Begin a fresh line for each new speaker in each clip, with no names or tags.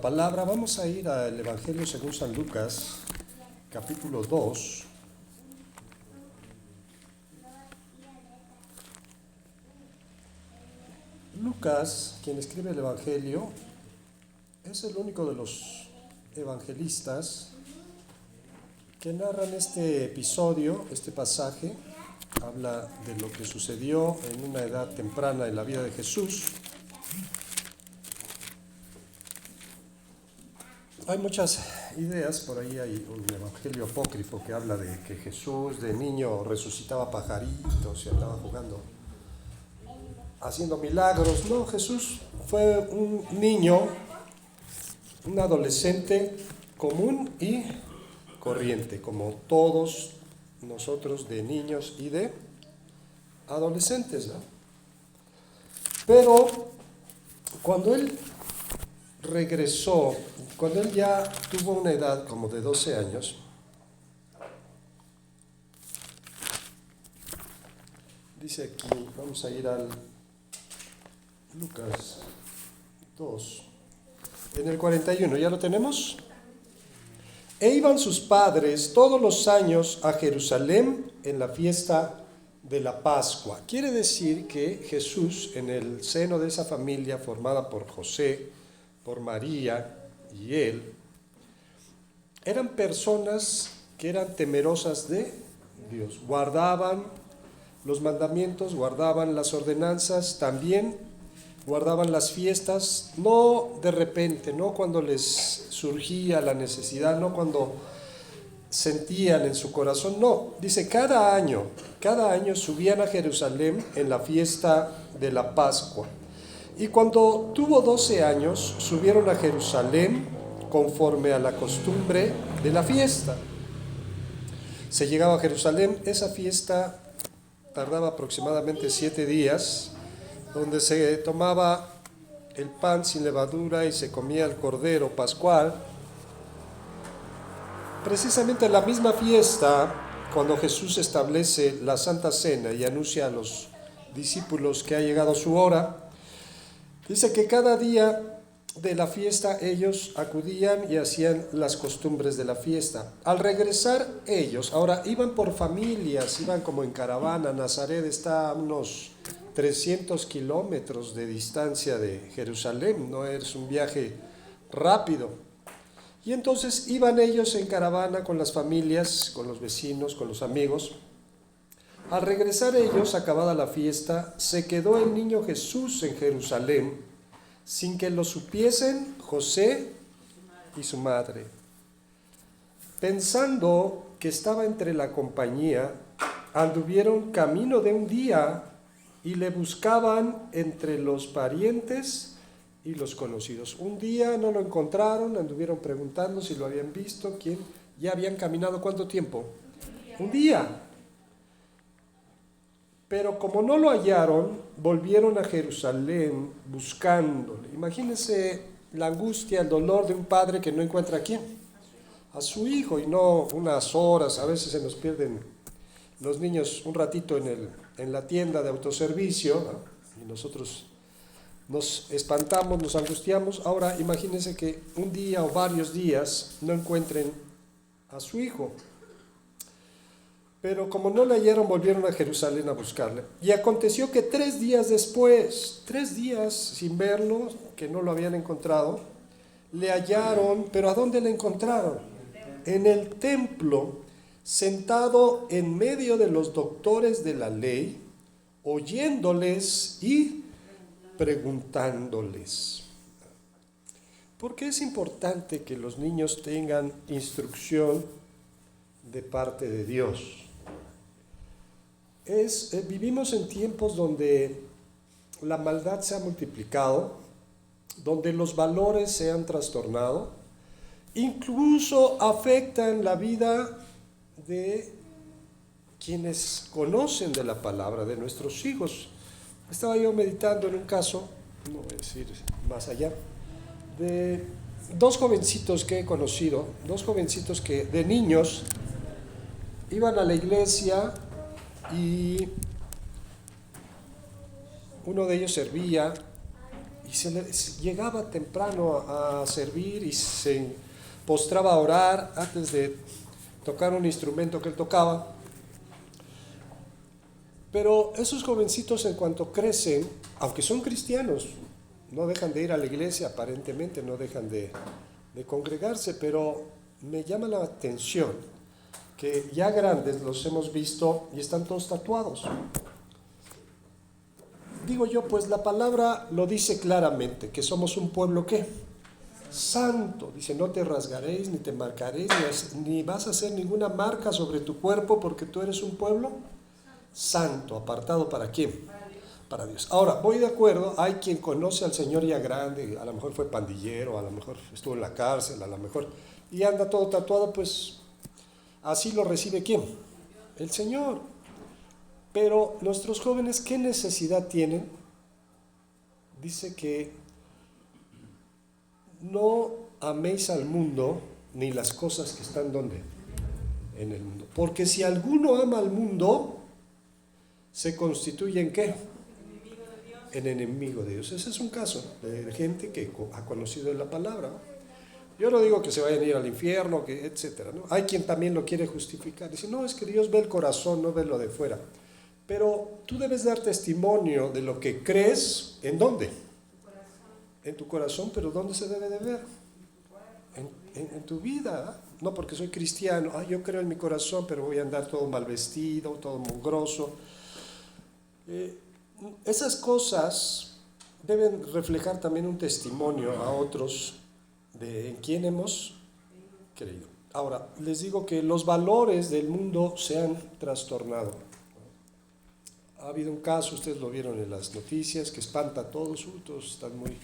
palabra, vamos a ir al Evangelio según San Lucas, capítulo 2. Lucas, quien escribe el Evangelio, es el único de los evangelistas que narran este episodio, este pasaje. Habla de lo que sucedió en una edad temprana en la vida de Jesús. Hay muchas ideas, por ahí hay un evangelio apócrifo que habla de que Jesús de niño resucitaba pajaritos y andaba jugando, haciendo milagros. No, Jesús fue un niño, un adolescente común y corriente, como todos nosotros de niños y de adolescentes, ¿no? Pero cuando él regresó, cuando él ya tuvo una edad como de 12 años, dice aquí, vamos a ir al Lucas 2, en el 41, ¿ya lo tenemos? E iban sus padres todos los años a Jerusalén en la fiesta de la Pascua. Quiere decir que Jesús, en el seno de esa familia formada por José, por María y él, eran personas que eran temerosas de Dios, guardaban los mandamientos, guardaban las ordenanzas, también guardaban las fiestas, no de repente, no cuando les surgía la necesidad, no cuando sentían en su corazón, no, dice cada año subían a Jerusalén en la fiesta de la Pascua. Y cuando tuvo 12 años, subieron a Jerusalén conforme a la costumbre de la fiesta. Se llegaba a Jerusalén, esa fiesta tardaba aproximadamente 7 días, donde se tomaba el pan sin levadura y se comía el cordero pascual. Precisamente en la misma fiesta, cuando Jesús establece la Santa Cena y anuncia a los discípulos que ha llegado su hora, dice que cada día de la fiesta ellos acudían y hacían las costumbres de la fiesta. Al regresar ellos, ahora iban por familias, iban como en caravana. Nazaret está a unos 300 kilómetros de distancia de Jerusalén, no es un viaje rápido. Y entonces iban ellos en caravana con las familias, con los vecinos, con los amigos. Al regresar ellos, acabada la fiesta, se quedó el niño Jesús en Jerusalén, sin que lo supiesen José y su madre. Pensando que estaba entre la compañía, anduvieron camino de un día y le buscaban entre los parientes y los conocidos. Un día no lo encontraron, anduvieron preguntando si lo habían visto, quién, ya habían caminado ¿cuánto tiempo? Un día. Pero como no lo hallaron, volvieron a Jerusalén buscándole. Imagínense la angustia, el dolor de un padre que no encuentra a quién, a su hijo, y no unas horas. A veces se nos pierden los niños un ratito en la tienda de autoservicio, ¿no? Y nosotros nos espantamos, nos angustiamos. Ahora imagínense que un día o varios días no encuentren a su hijo. Pero como no le hallaron, volvieron a Jerusalén a buscarle. Y aconteció que 3 días después, 3 días sin verlo, que no lo habían encontrado, le hallaron. ¿Pero a dónde le encontraron? En el templo, sentado en medio de los doctores de la ley, oyéndoles y preguntándoles. ¿Por qué es importante que los niños tengan instrucción de parte de Dios? Vivimos en tiempos donde la maldad se ha multiplicado, donde los valores se han trastornado, incluso afectan la vida de quienes conocen de la palabra, de nuestros hijos. Estaba yo meditando en un caso, no voy a decir más allá, de 2 jovencitos que he conocido, 2 jovencitos que de niños iban a la iglesia y uno de ellos servía y llegaba temprano a servir y se postraba a orar antes de tocar un instrumento que él tocaba. Pero esos jovencitos, en cuanto crecen, aunque son cristianos, no dejan de ir a la iglesia, aparentemente no dejan de congregarse, pero me llama la atención que ya grandes los hemos visto y están todos tatuados. Digo yo, pues la palabra lo dice claramente, que somos un pueblo ¿qué? Santo. Dice, no te rasgaréis, ni te marcaréis, ni vas a hacer ninguna marca sobre tu cuerpo, porque tú eres un pueblo santo. ¿Apartado para quién? Para Dios. Ahora, voy de acuerdo, hay quien conoce al Señor ya grande, a lo mejor fue pandillero, a lo mejor estuvo en la cárcel, a lo mejor, y anda todo tatuado, pues así lo recibe ¿quién? El Señor. Pero nuestros jóvenes, ¿qué necesidad tienen? Dice que no améis al mundo ni las cosas que están ¿dónde? En el mundo. Porque si alguno ama al mundo, se constituye ¿en qué? En enemigo de Dios. Ese es un caso de gente que ha conocido la palabra. Yo no digo que se vayan a ir al infierno, que etcétera, ¿no? Hay quien también lo quiere justificar. Dice, no, es que Dios ve el corazón, no ve lo de fuera. Pero tú debes dar testimonio de lo que crees. ¿En dónde? En tu corazón, pero ¿dónde se debe de ver? En tu vida. No porque soy cristiano, yo creo en mi corazón, pero voy a andar todo mal vestido, todo mugroso. Esas cosas deben reflejar también un testimonio a otros de en quién hemos creído. Ahora, les digo que los valores del mundo se han trastornado. Ha habido un caso, ustedes lo vieron en las noticias, que espanta a todos están muy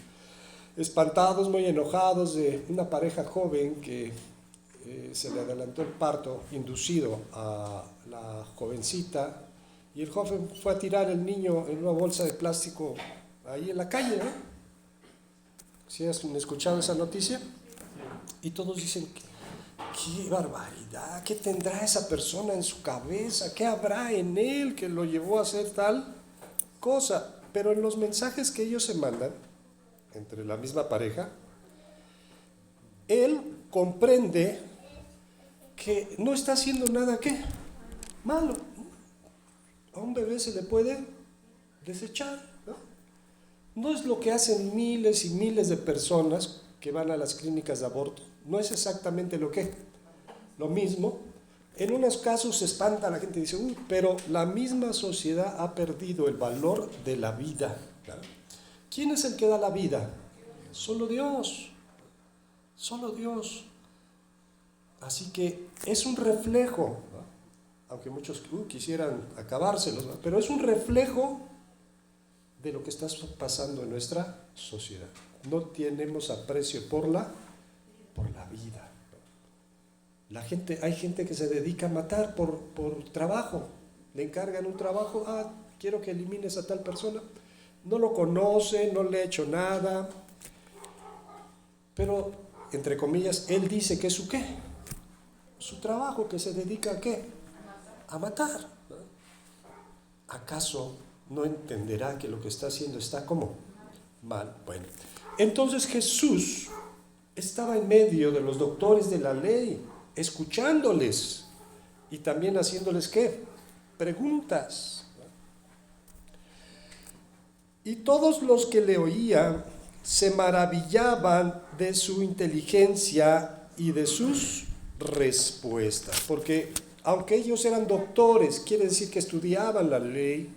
espantados, muy enojados, de una pareja joven que se le adelantó el parto inducido a la jovencita, y el joven fue a tirar el niño en una bolsa de plástico ahí en la calle, ¿no? ¿Sí han escuchado esa noticia? Y todos dicen, qué barbaridad, ¿qué tendrá esa persona en su cabeza? ¿Qué habrá en él que lo llevó a hacer tal cosa? Pero en los mensajes que ellos se mandan, entre la misma pareja, él comprende que no está haciendo nada ¿qué? Malo. A un bebé se le puede desechar, ¿no? No es lo que hacen miles y miles de personas que van a las clínicas de aborto. No es exactamente lo mismo. En unos casos se espanta a la gente y dice, pero la misma sociedad ha perdido el valor de la vida, ¿no? ¿Quién es el que da la vida? Solo Dios. Solo Dios. Así que es un reflejo, ¿no? Aunque muchos quisieran acabárselos, ¿no? Pero es un reflejo de lo que está pasando en nuestra sociedad. No tenemos aprecio por la vida. Hay gente que se dedica a matar por trabajo. Le encargan un trabajo, quiero que elimines a tal persona. No lo conoce, no le ha hecho nada. Pero, entre comillas, él dice que es su ¿qué? Su trabajo, que se dedica a ¿qué? A matar, ¿no? ¿Acaso no entenderá que lo que está haciendo está como mal? Bueno, entonces Jesús estaba en medio de los doctores de la ley, escuchándoles y también haciéndoles ¿qué? Preguntas. Y todos los que le oían se maravillaban de su inteligencia y de sus respuestas, porque aunque ellos eran doctores, quiere decir que estudiaban la ley,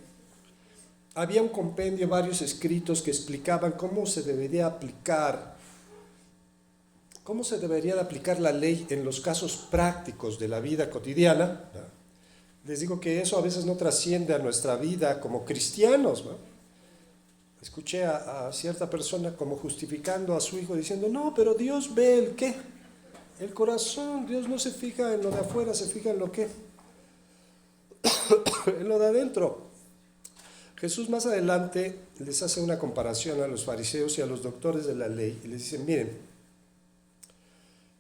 había un compendio, varios escritos que explicaban cómo se debería aplicar la ley en los casos prácticos de la vida cotidiana, ¿no? Les digo que eso a veces no trasciende a nuestra vida como cristianos, ¿no? Escuché a cierta persona como justificando a su hijo diciendo, no, pero Dios ve el ¿qué? El corazón. Dios no se fija en lo de afuera, se fija en lo ¿qué? En lo de adentro. Jesús más adelante les hace una comparación a los fariseos y a los doctores de la ley y les dice, miren,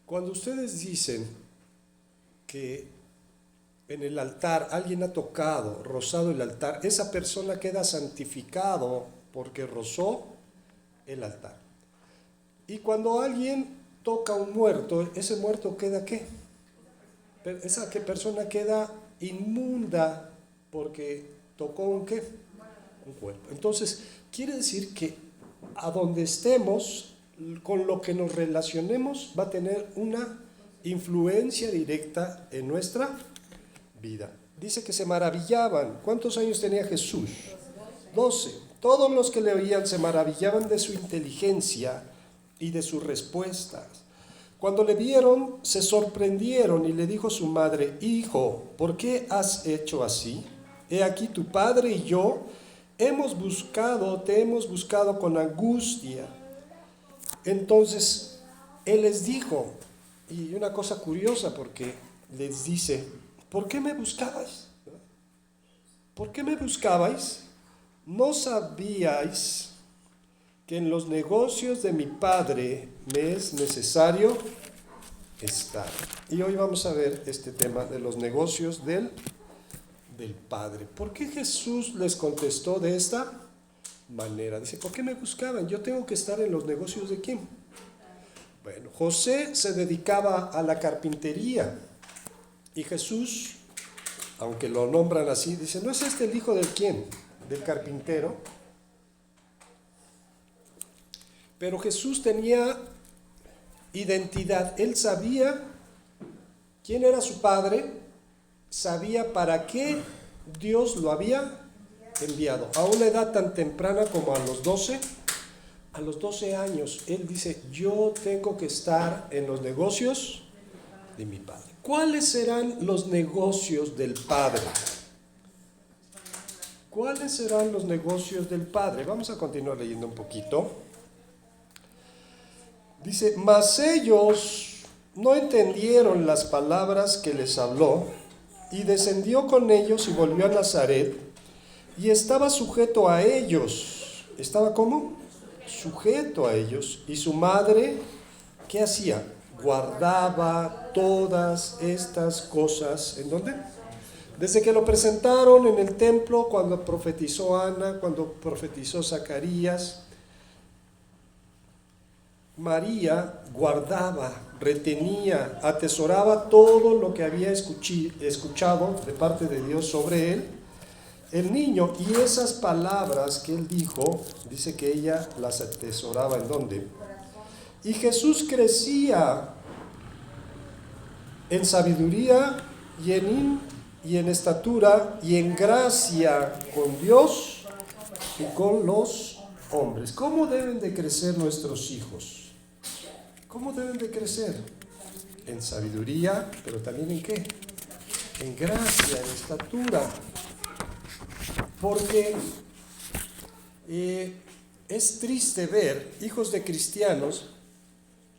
cuando ustedes dicen que en el altar alguien ha rozado el altar, esa persona queda santificado porque rozó el altar. Y cuando alguien toca un muerto, ese muerto queda ¿qué? Esa persona queda inmunda porque tocó un ¿qué? Un cuerpo. Entonces, quiere decir que a donde estemos, con lo que nos relacionemos, va a tener una influencia directa en nuestra vida. Dice que se maravillaban. ¿Cuántos años tenía Jesús? 12. Todos los que le oían se maravillaban de su inteligencia y de sus respuestas. Cuando le vieron, se sorprendieron y le dijo su madre: Hijo, ¿por qué has hecho así? He aquí tu padre y yo te hemos buscado con angustia. Entonces, él les dijo, y una cosa curiosa, porque les dice: ¿por qué me buscabais? ¿Por qué me buscabais? ¿No sabíais que en los negocios de mi padre me es necesario estar? Y hoy vamos a ver este tema de los negocios del Padre. ¿Por qué Jesús les contestó de esta manera? Dice: ¿por qué me buscaban? Yo tengo que estar en los negocios de ¿quién? Bueno, José se dedicaba a la carpintería y Jesús, aunque lo nombran así, dice: ¿no es este el hijo del quién? Del carpintero. Pero Jesús tenía identidad. Él sabía quién era su padre, sabía para qué Dios lo había enviado. A una edad tan temprana como a los 12 años, él dice: yo tengo que estar en los negocios de mi padre. ¿Cuáles serán los negocios del Padre? ¿Cuáles serán los negocios del Padre? Vamos a continuar leyendo un poquito. Dice: mas ellos no entendieron las palabras que les habló, y descendió con ellos y volvió a Nazaret, y estaba sujeto a ellos. ¿Estaba cómo? Sujeto a ellos. Y su madre, ¿qué hacía? Guardaba todas estas cosas. ¿En dónde? Desde que lo presentaron en el templo, cuando profetizó Ana, cuando profetizó Zacarías, María guardaba, retenía, atesoraba todo lo que había escuchado de parte de Dios sobre él, el niño, y esas palabras que él dijo, dice que ella las atesoraba. ¿En dónde? Y Jesús crecía en sabiduría y en estatura y en gracia con Dios y con los hombres. ¿Cómo deben de crecer nuestros hijos? ¿Cómo deben de crecer? En sabiduría, pero también ¿en qué? En gracia, en estatura. Porque es triste ver hijos de cristianos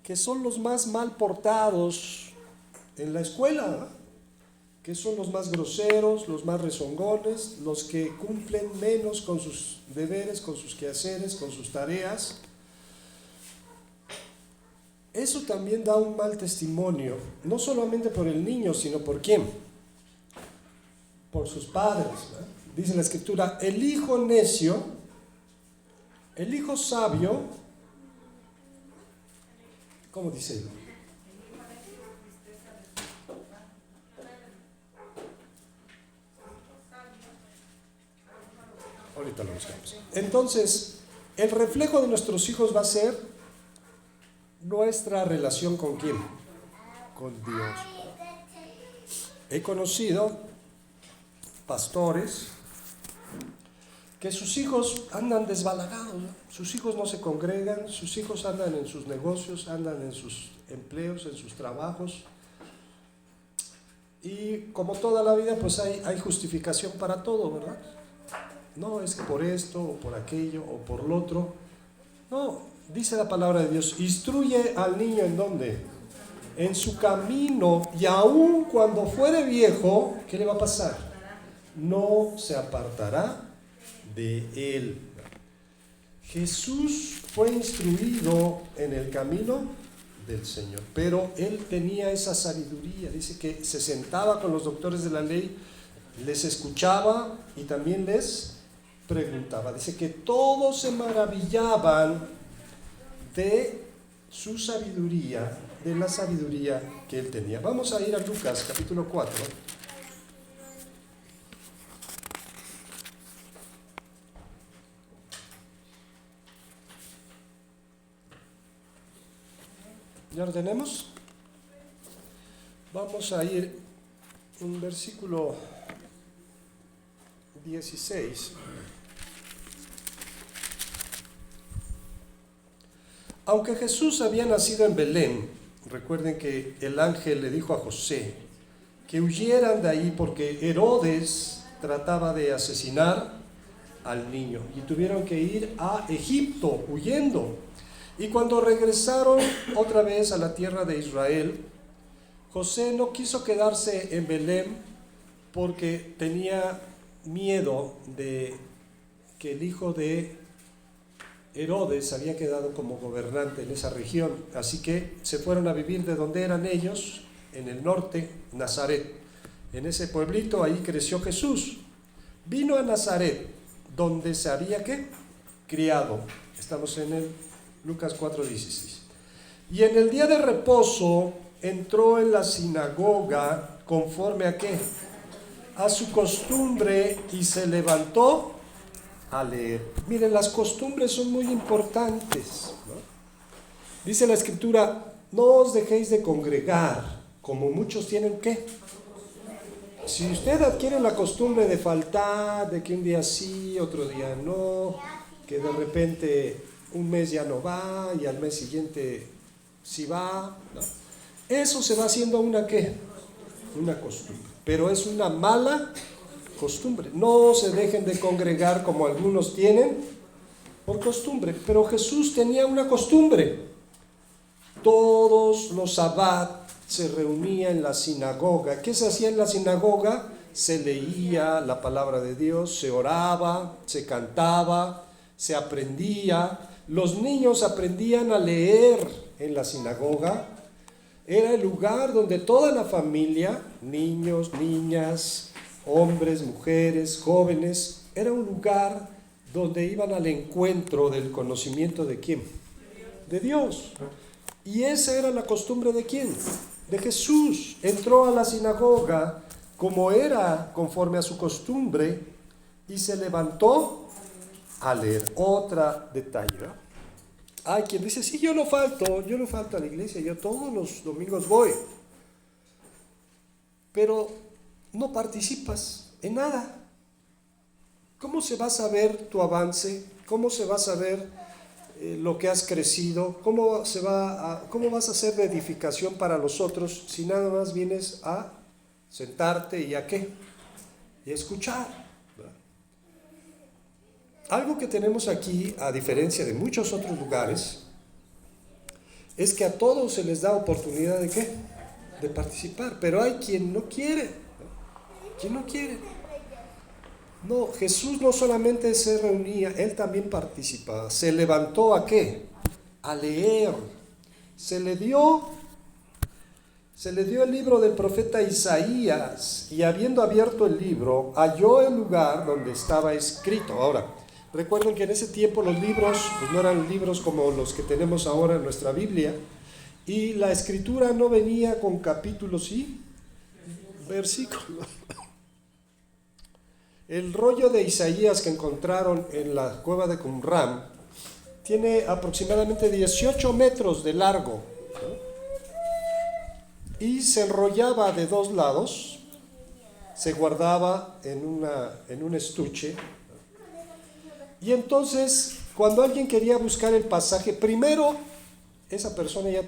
que son los más mal portados en la escuela, ¿no? Que son los más groseros, los más rezongones, los que cumplen menos con sus deberes, con sus quehaceres, con sus tareas. Eso también da un mal testimonio, no solamente por el niño, sino por ¿quién? Por sus padres, ¿no? Dice la Escritura: el hijo necio, el hijo sabio, ¿cómo dice? Ahorita lo buscamos. Entonces, el reflejo de nuestros hijos va a ser nuestra relación con ¿quién? Con Dios. He conocido pastores que sus hijos andan desbalagados, ¿no? Sus hijos no se congregan, sus hijos andan en sus negocios, andan en sus empleos, en sus trabajos. Y como toda la vida, pues hay justificación para todo, ¿verdad? No, es que por esto, o por aquello, o por lo otro. No, dice la palabra de Dios: instruye al niño ¿en dónde? En su camino, y aun cuando fuere viejo, ¿qué le va a pasar? No se apartará de él. Jesús fue instruido en el camino del Señor, pero él tenía esa sabiduría. Dice que se sentaba con los doctores de la ley, les escuchaba y también les preguntaba. Dice que todos se maravillaban de su sabiduría, de la sabiduría que él tenía. Vamos a ir a Lucas capítulo 4. ¿Ya lo tenemos? Vamos a ir un versículo 16. Aunque Jesús había nacido en Belén, recuerden que el ángel le dijo a José que huyeran de ahí porque Herodes trataba de asesinar al niño y tuvieron que ir a Egipto huyendo. Y cuando regresaron otra vez a la tierra de Israel, José no quiso quedarse en Belén porque tenía miedo de que el hijo de Herodes había quedado como gobernante en esa región, así que se fueron a vivir de donde eran ellos, en el norte, Nazaret. En ese pueblito ahí creció Jesús. Vino a Nazaret, donde se había ¿qué? Criado. Estamos en el Lucas 4:16. Y en el día de reposo entró en la sinagoga conforme a ¿qué? A su costumbre y se levantó a leer. Miren, las costumbres son muy importantes, ¿no? Dice la Escritura, no os dejéis de congregar, como muchos tienen ¿qué? Si usted adquiere la costumbre de faltar, de que un día sí, otro día no, que de repente un mes ya no va y al mes siguiente sí va, ¿no? Eso se va haciendo una ¿qué? Una costumbre, pero es una mala costumbre. No se dejen de congregar como algunos tienen por costumbre, pero Jesús tenía una costumbre. Todos los sabbat se reunía en la sinagoga. ¿Qué se hacía en la sinagoga? Se leía la palabra de Dios, se oraba, se cantaba, se aprendía. Los niños aprendían a leer en la sinagoga. Era el lugar donde toda la familia, niños, niñas, hombres, mujeres, jóvenes, era un lugar donde iban al encuentro del conocimiento de ¿quién? De Dios. Y esa era la costumbre de ¿quién? De Jesús. Entró a la sinagoga como era conforme a su costumbre y se levantó a leer. Otro detalle, ¿no? Hay quien dice, sí, yo no falto a la iglesia, yo todos los domingos voy, pero no participas en nada. ¿Cómo se va a saber tu avance? ¿Cómo se va a saber lo que has crecido? ¿Cómo vas a ser de edificación para los otros si nada más vienes a sentarte y a qué? Y a escuchar. Algo que tenemos aquí, a diferencia de muchos otros lugares, es que a todos se les da oportunidad de ¿qué? De participar, pero hay quien no quiere, ¿no? Quien no quiere. No, Jesús no solamente se reunía, él también participaba. Se levantó ¿a qué? A leer. Se le dio el libro del profeta Isaías y habiendo abierto el libro, halló el lugar donde estaba escrito. Ahora, recuerden que en ese tiempo los libros pues no eran libros como los que tenemos ahora en nuestra Biblia, y la escritura no venía con capítulos y versículos. El rollo de Isaías que encontraron en la cueva de Qumran tiene aproximadamente 18 metros de largo, ¿no? Y se enrollaba de dos lados, se guardaba en un estuche. Y entonces, cuando alguien quería buscar el pasaje, primero esa persona ya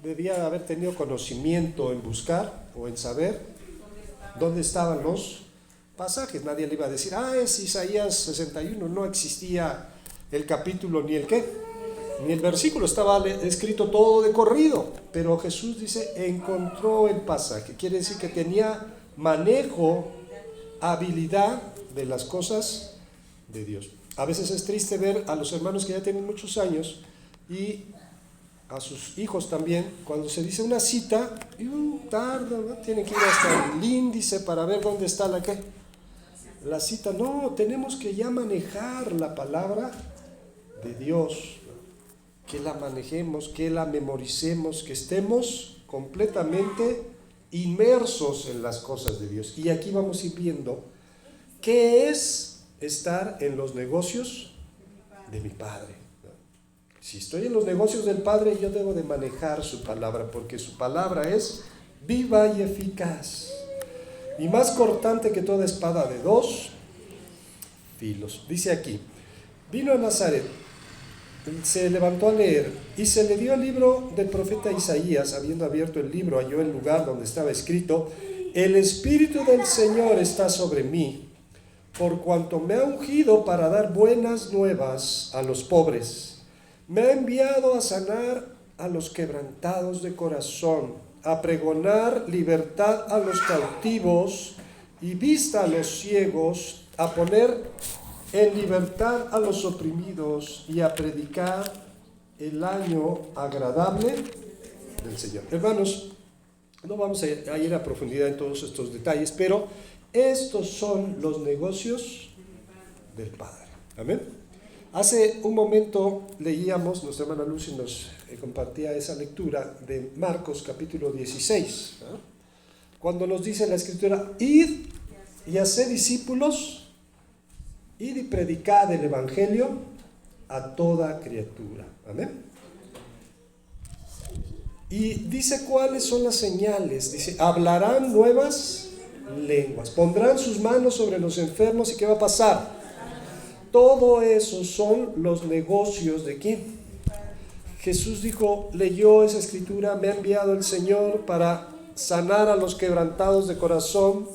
debía haber tenido conocimiento en buscar o en saber dónde estaban los pasajes. Nadie le iba a decir, es Isaías 61, no existía el capítulo ni el qué, ni el versículo, estaba escrito todo de corrido. Pero Jesús dice, encontró el pasaje, quiere decir que tenía manejo, habilidad de las cosas de Dios. A veces es triste ver a los hermanos que ya tienen muchos años y a sus hijos también, cuando se dice una cita, tarda, ¿no? Tienen que ir hasta el índice para ver dónde está la cita. No, tenemos que ya manejar la palabra de Dios. que la manejemos, que la memoricemos, que estemos completamente inmersos en las cosas de Dios. Y aquí vamos a ir viendo qué es estar en los negocios de mi Padre. Si estoy en los negocios del Padre, yo debo de manejar su palabra, porque su palabra es viva y eficaz, y más cortante que toda espada de dos filos. Dice aquí, vino a Nazaret, se levantó a leer, y se le dio el libro del profeta Isaías. Habiendo abierto el libro, halló el lugar donde estaba escrito: el Espíritu del Señor está sobre mí, por cuanto me ha ungido para dar buenas nuevas a los pobres. Me ha enviado a sanar a los quebrantados de corazón, a pregonar libertad a los cautivos y vista a los ciegos, a poner en libertad a los oprimidos y a predicar el año agradable del Señor. Hermanos, no vamos a ir a profundidad en todos estos detalles, pero estos son los negocios del Padre. Amén. Hace un momento leíamos, nuestra hermana Lucy nos compartía esa lectura de Marcos capítulo 16, ¿no? Cuando nos dice la Escritura: id y haced discípulos, id y predicad el Evangelio a toda criatura. Amén. Y dice cuáles son las señales. Dice: hablarán nuevas lenguas, pondrán sus manos sobre los enfermos. ¿Y qué va a pasar? Todo eso son los negocios de ¿quién? Jesús dijo, leyó esa escritura: me ha enviado el Señor para sanar a los quebrantados de corazón,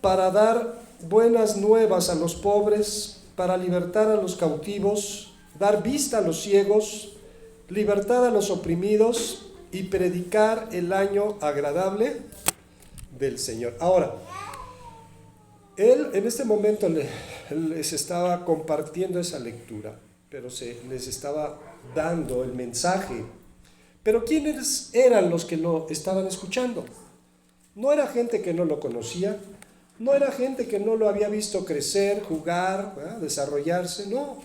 para dar buenas nuevas a los pobres, para libertar a los cautivos, dar vista a los ciegos, libertad a los oprimidos y predicar el año agradable del Señor. Ahora, él en este momento les estaba compartiendo esa lectura, pero les estaba dando el mensaje. Pero ¿quiénes eran los que lo estaban escuchando? No era gente que no lo conocía, no era gente que no lo había visto crecer, jugar, ¿verdad?, desarrollarse, no.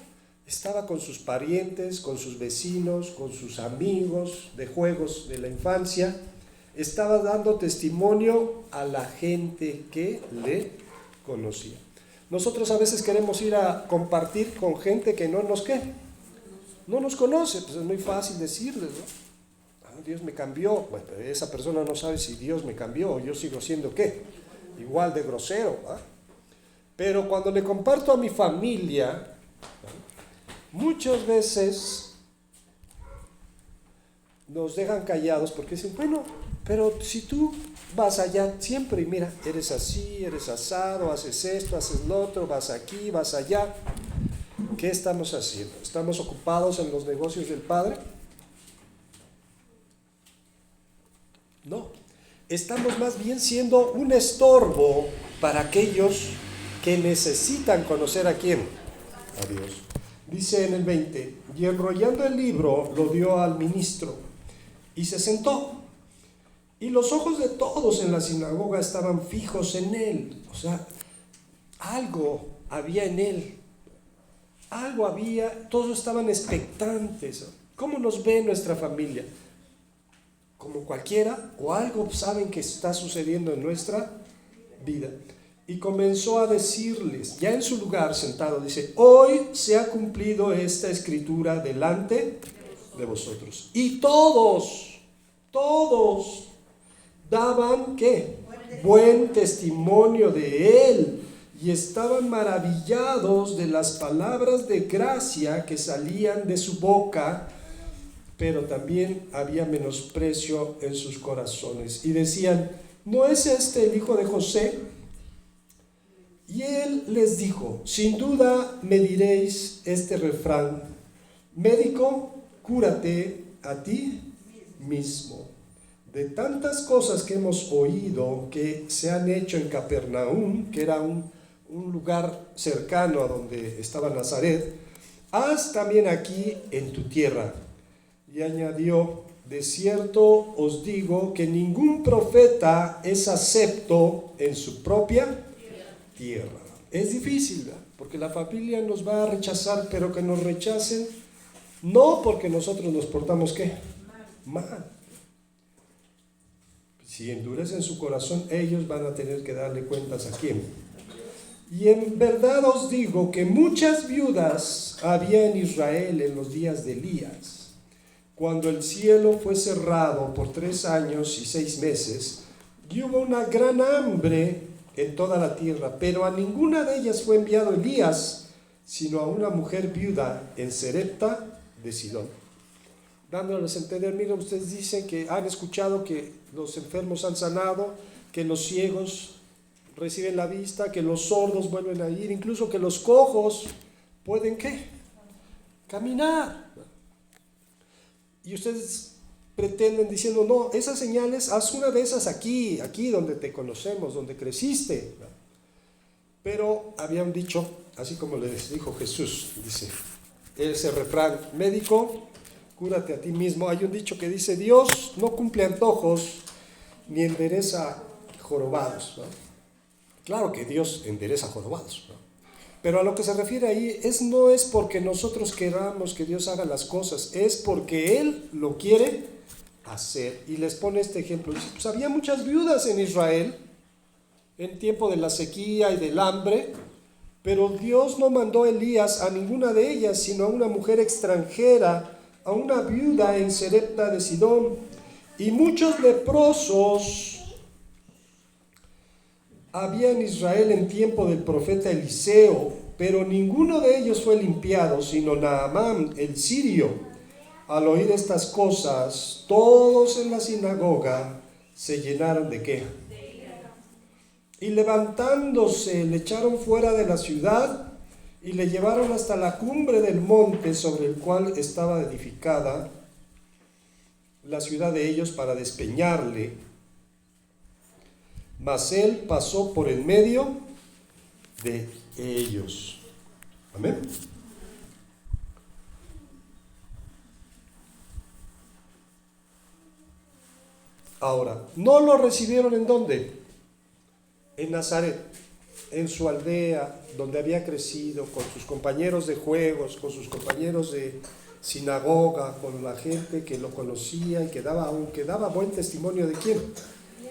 Estaba con sus parientes, con sus vecinos, con sus amigos de juegos de la infancia. Estaba dando testimonio a la gente que le conocía. Nosotros a veces queremos ir a compartir con gente que no nos conoce. Pues es muy fácil decirles, ¿no? Dios me cambió. Bueno, pero esa persona no sabe si Dios me cambió o yo sigo siendo ¿qué? Igual de grosero, ¿va? Pero cuando le comparto a mi familia, muchas veces nos dejan callados porque dicen, bueno, pero si tú vas allá siempre y mira, eres así, eres asado, haces esto, haces lo otro, vas aquí, vas allá. ¿Qué estamos haciendo? ¿Estamos ocupados en los negocios del Padre? No, estamos más bien siendo un estorbo para aquellos que necesitan conocer a quién, a Dios. Dice en el 20, y enrollando el libro lo dio al ministro y se sentó. Y los ojos de todos en la sinagoga estaban fijos en él. O sea, algo había en él. Algo había, todos estaban expectantes. ¿Cómo nos ve nuestra familia? ¿Como cualquiera? ¿O algo saben que está sucediendo en nuestra vida? Y comenzó a decirles, ya en su lugar sentado, dice, hoy se ha cumplido esta escritura delante de vosotros. Y todos daban, ¿qué? Buen testimonio de él, y estaban maravillados de las palabras de gracia que salían de su boca, pero también había menosprecio en sus corazones. Y decían, ¿no es este el hijo de José? Y él les dijo, sin duda me diréis este refrán, médico, cúrate a ti mismo. De tantas cosas que hemos oído que se han hecho en Capernaum, que era un lugar cercano a donde estaba Nazaret, haz también aquí en tu tierra. Y añadió, de cierto os digo que ningún profeta es acepto en su propia tierra. Es difícil, ¿verdad? Porque la familia nos va a rechazar, pero que nos rechacen No porque nosotros nos portamos ¿qué? Mal. Si endurecen su corazón, ellos van a tener que darle cuentas a quién. Y en verdad os digo que muchas viudas había en Israel en los días de Elías, cuando el cielo fue cerrado por 3 años y 6 meses, y hubo una gran hambre en toda la tierra, pero a ninguna de ellas fue enviado Elías, sino a una mujer viuda en Serepta de Sidón. Dándoles a entender, miren, ustedes dicen que han escuchado que los enfermos han sanado, que los ciegos reciben la vista, que los sordos vuelven a ir, incluso que los cojos pueden ¿qué? Caminar. Y ustedes pretenden diciendo, no, esas señales, haz una de esas aquí donde te conocemos, donde creciste. Pero había un dicho, así como les dijo Jesús, dice, ese refrán, médico, cúrate a ti mismo. Hay un dicho que dice, Dios no cumple antojos ni endereza jorobados, ¿no? Claro que Dios endereza jorobados, ¿no? Pero a lo que se refiere ahí no es porque nosotros queramos que Dios haga las cosas, es porque Él lo quiere hacer. Y les pone este ejemplo. Dice, pues había muchas viudas en Israel en tiempo de la sequía y del hambre, pero Dios no mandó a Elías a ninguna de ellas, sino a una mujer extranjera, a una viuda en Serepta de Sidón. Y muchos leprosos había en Israel en tiempo del profeta Eliseo, pero ninguno de ellos fue limpiado, sino Naamán el sirio. Al oír estas cosas, todos en la sinagoga se llenaron ¿de qué? Y levantándose, le echaron fuera de la ciudad y le llevaron hasta la cumbre del monte sobre el cual estaba edificada la ciudad de ellos para despeñarle. Mas él pasó por en medio de ellos. Amén. Ahora, ¿no lo recibieron en dónde? En Nazaret, en su aldea, donde había crecido, con sus compañeros de juegos, con sus compañeros de sinagoga, con la gente que lo conocía y que daba buen testimonio de quién.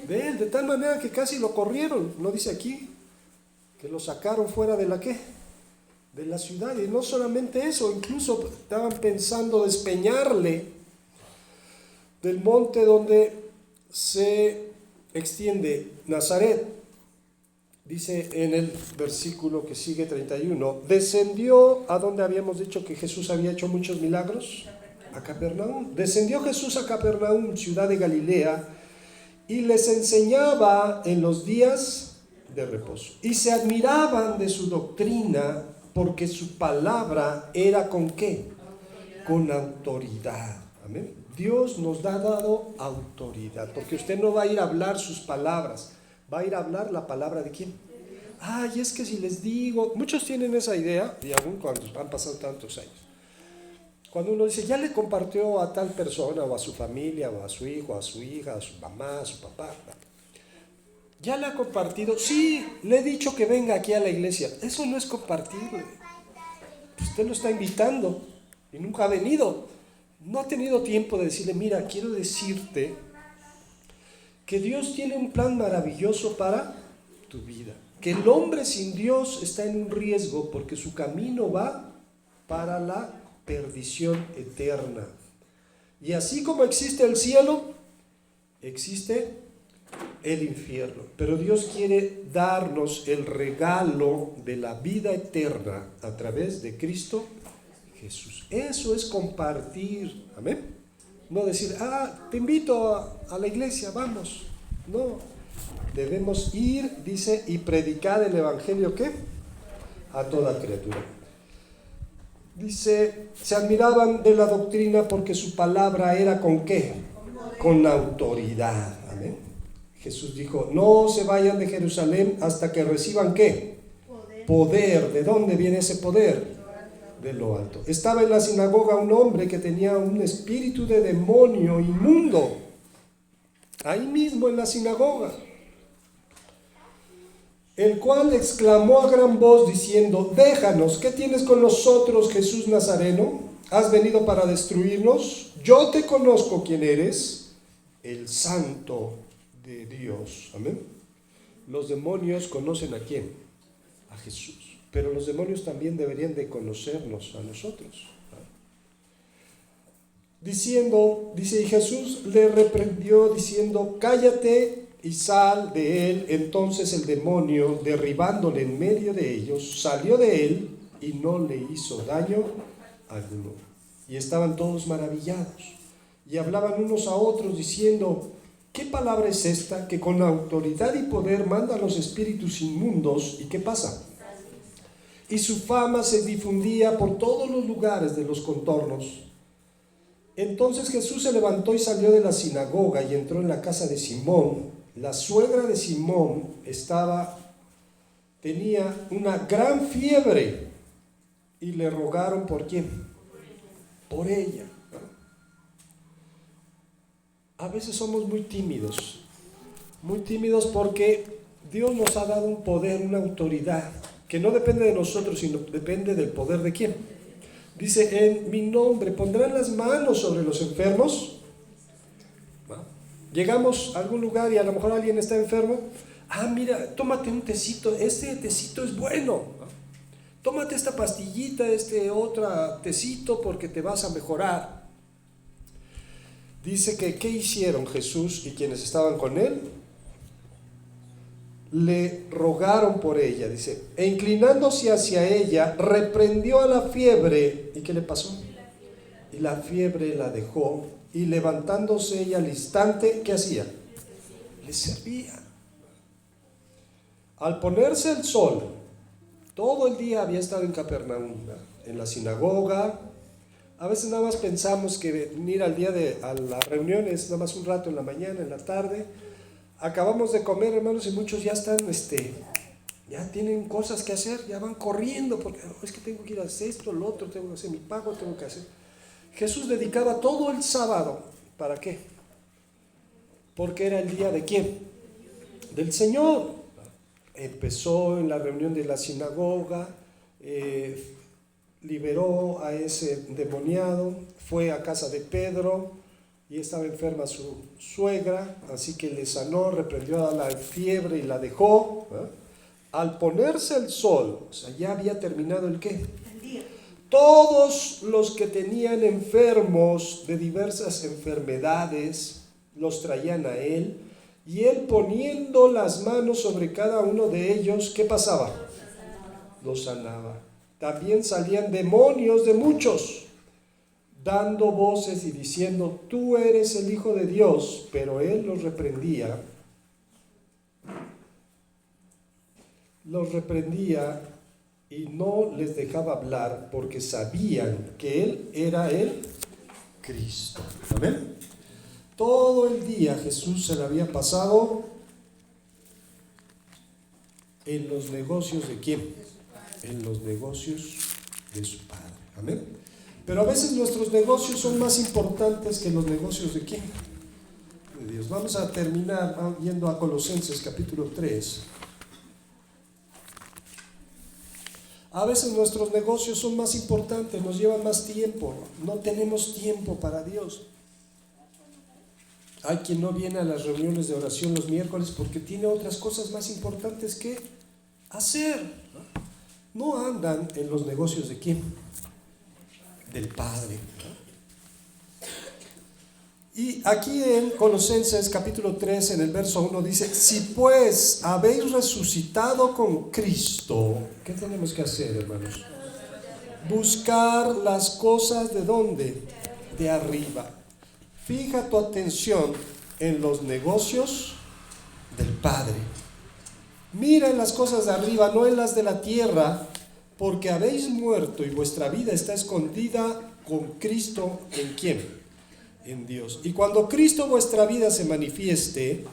De él, de tal manera que casi lo corrieron, no dice aquí, que lo sacaron fuera de la ¿qué? De la ciudad. Y no solamente eso, incluso estaban pensando despeñarle del monte donde se extiende Nazaret. Dice en el versículo que sigue 31, descendió a donde habíamos dicho que Jesús había hecho muchos milagros, a Capernaum. Descendió Jesús a Capernaum, ciudad de Galilea, y les enseñaba en los días de reposo. Y se admiraban de su doctrina, porque su palabra era ¿con qué? Con autoridad. Amén. Dios nos ha dado autoridad, porque usted no va a ir a hablar sus palabras, va a ir a hablar la palabra de quién. Ay, es que si les digo, muchos tienen esa idea, y aún cuando han pasado tantos años, cuando uno dice, ya le compartió a tal persona, o a su familia, o a su hijo, a su hija, a su mamá, a su papá, ya le ha compartido, sí, le he dicho que venga aquí a la iglesia. Eso no es compartirle. Usted lo está invitando y nunca ha venido. No ha tenido tiempo de decirle, mira, quiero decirte que Dios tiene un plan maravilloso para tu vida. Que el hombre sin Dios está en un riesgo porque su camino va para la perdición eterna. Y así como existe el cielo, existe el infierno. Pero Dios quiere darnos el regalo de la vida eterna a través de Cristo Jesús. Eso es compartir. Amén. No decir, te invito a la iglesia, vamos. No, debemos ir, dice, y predicar el evangelio, ¿qué? A toda criatura. Dice, se admiraban de la doctrina porque su palabra era ¿con qué? Con autoridad. Amén. Jesús dijo, no se vayan de Jerusalén hasta que reciban ¿qué? Poder. ¿De dónde viene ese poder? De lo alto. Estaba en la sinagoga un hombre que tenía un espíritu de demonio inmundo. Ahí mismo en la sinagoga. El cual exclamó a gran voz diciendo, déjanos, ¿qué tienes con nosotros, Jesús Nazareno? ¿Has venido para destruirnos? Yo te conozco quién eres, el Santo de Dios. Amén. Los demonios conocen ¿a quién? A Jesús. Pero los demonios también deberían de conocernos a nosotros. Diciendo, dice, y Jesús le reprendió diciendo, cállate y sal de él. Entonces el demonio, derribándole en medio de ellos, salió de él y no le hizo daño alguno. Y estaban todos maravillados y hablaban unos a otros diciendo, ¿qué palabra es esta que con autoridad y poder manda a los espíritus inmundos? ¿Y qué pasa? Y su fama se difundía por todos los lugares de los contornos. Entonces Jesús se levantó y salió de la sinagoga y entró en la casa de Simón. La suegra de Simón tenía una gran fiebre y le rogaron ¿por quién? Por ella. A veces somos muy tímidos porque Dios nos ha dado un poder, una autoridad que no depende de nosotros, sino depende del poder de ¿quién? Dice, en mi nombre pondrán las manos sobre los enfermos. Llegamos a algún lugar y a lo mejor alguien está enfermo. Mira, tómate un tecito, este tecito es bueno. Tómate esta pastillita, otro tecito porque te vas a mejorar. Dice que, ¿qué hicieron Jesús y quienes estaban con él? Le rogaron por ella, dice, e inclinándose hacia ella, reprendió a la fiebre. ¿Y qué le pasó? Y la fiebre la dejó, y levantándose ella al instante, ¿qué hacía? Le servía. Al ponerse el sol, todo el día había estado en Capernaum, en la sinagoga. A veces nada más pensamos que venir a la reunión es nada más un rato en la mañana, en la tarde. Acabamos de comer, hermanos, y muchos ya están, ya tienen cosas que hacer, ya van corriendo, porque es que tengo que ir a hacer esto, lo otro, tengo que hacer mi pago, tengo que hacer. Jesús dedicaba todo el sábado, ¿para qué? Porque era el día de ¿quién? Del Señor. Empezó en la reunión de la sinagoga, liberó a ese endemoniado, fue a casa de Pedro, y estaba enferma su suegra, así que le sanó, reprendió a la fiebre y la dejó. Al ponerse el sol, o sea, ya había terminado ¿el qué? El día. Todos los que tenían enfermos de diversas enfermedades, los traían a él, y él poniendo las manos sobre cada uno de ellos, ¿qué pasaba? Los sanaba. También salían demonios de muchos, dando voces y diciendo, tú eres el Hijo de Dios, pero él los reprendía y no les dejaba hablar porque sabían que él era el Cristo. ¿Amén? Todo el día Jesús se le había pasado en los negocios ¿de quién? En los negocios de su Padre. Amén. Pero a veces nuestros negocios son más importantes que los negocios ¿de quién? De Dios. Vamos a terminar yendo a Colosenses capítulo 3. A veces nuestros negocios son más importantes, nos llevan más tiempo. No tenemos tiempo para Dios. Hay quien no viene a las reuniones de oración los miércoles porque tiene otras cosas más importantes que hacer. No andan en los negocios ¿de quién? Del Padre. Y aquí en Colosenses capítulo 3 en el verso 1 dice, si pues habéis resucitado con Cristo, ¿qué tenemos que hacer, hermanos? Buscar las cosas ¿de dónde? De arriba. Fija tu atención en los negocios del Padre. Mira en las cosas de arriba, no en las de la tierra, porque habéis muerto y vuestra vida está escondida con Cristo. ¿En quién? En Dios. Y cuando Cristo vuestra vida se manifieste,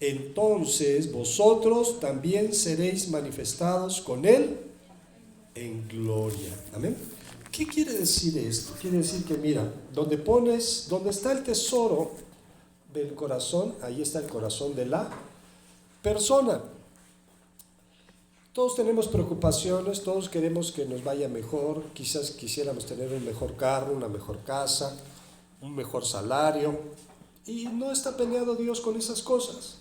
entonces vosotros también seréis manifestados con Él en gloria. Amén. ¿Qué quiere decir esto? Quiere decir que mira, donde está el tesoro del corazón, ahí está el corazón de la persona. Todos tenemos preocupaciones, todos queremos que nos vaya mejor, quizás quisiéramos tener un mejor carro, una mejor casa, un mejor salario, y no está peleado Dios con esas cosas.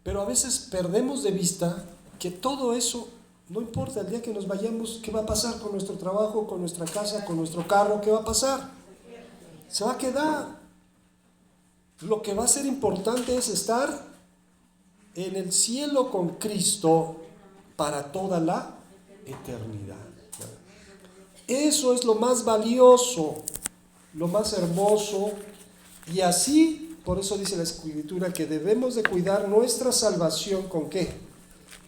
Pero a veces perdemos de vista que todo eso no importa. El día que nos vayamos, ¿qué va a pasar con nuestro trabajo, con nuestra casa, con nuestro carro? ¿Qué va a pasar? Se va a quedar. Lo que va a ser importante es estar en el cielo con Cristo para toda la eternidad. Eso es lo más valioso, lo más hermoso, y así, por eso dice la Escritura que debemos de cuidar nuestra salvación ¿con qué?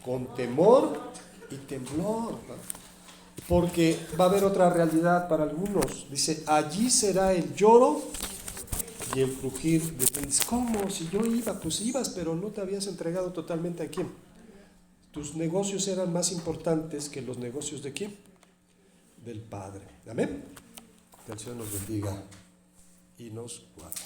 Con temor y temblor, ¿no? Porque va a haber otra realidad para algunos. Dice, allí será el lloro y el crujir de dientes. ¿Cómo? Si yo iba, pues ibas, pero no te habías entregado totalmente a quién. Tus negocios eran más importantes que los negocios de quién, del Padre. Amén. Que el Señor nos bendiga y nos guarde.